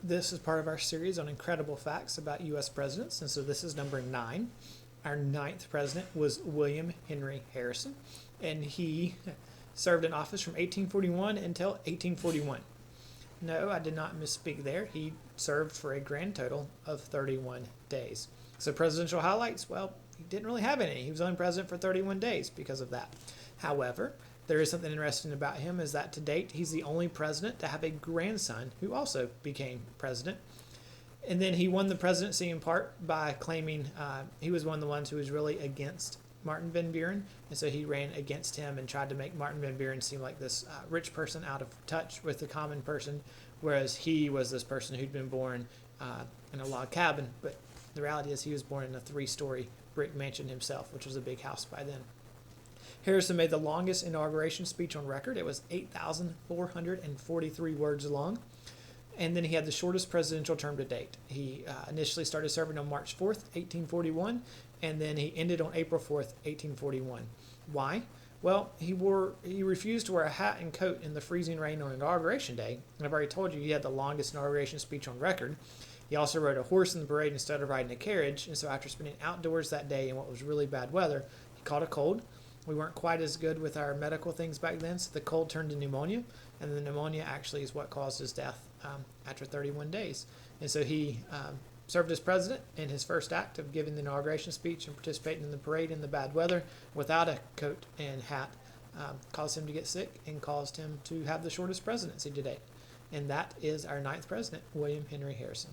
This is part of our series on incredible facts about U.S. presidents, and so this is number 9. Our 9th president was William Henry Harrison, and he served in office from 1841 until 1841. No, I did not misspeak there. He served for a grand total of 31 days. So presidential highlights, well, he didn't really have any. He was only president for 31 days because of that. However, there is something interesting about him is that to date, he's the only president to have a grandson who also became president. And then he won the presidency in part by claiming he was one of the ones who was really against Martin Van Buren. And so he ran against him and tried to make Martin Van Buren seem like this rich person out of touch with the common person, whereas he was this person who'd been born in a log cabin. But the reality is he was born in a 3-story brick mansion himself, which was a big house by then. Harrison made the longest inauguration speech on record. It was 8,443 words long. And then he had the shortest presidential term to date. He initially started serving on March 4th, 1841, and then he ended on April 4th, 1841. Why? Well, he refused to wear a hat and coat in the freezing rain on Inauguration Day. And I've already told you he had the longest inauguration speech on record. He also rode a horse in the parade instead of riding a carriage. And so after spending outdoors that day in what was really bad weather, he caught a cold. We weren't quite as good with our medical things back then, so the cold turned to pneumonia, and the pneumonia actually is what caused his death after 31 days. And so he served as president, in his first act of giving the inauguration speech and participating in the parade in the bad weather without a coat and hat caused him to get sick and caused him to have the shortest presidency to date. And that is our 9th president, William Henry Harrison.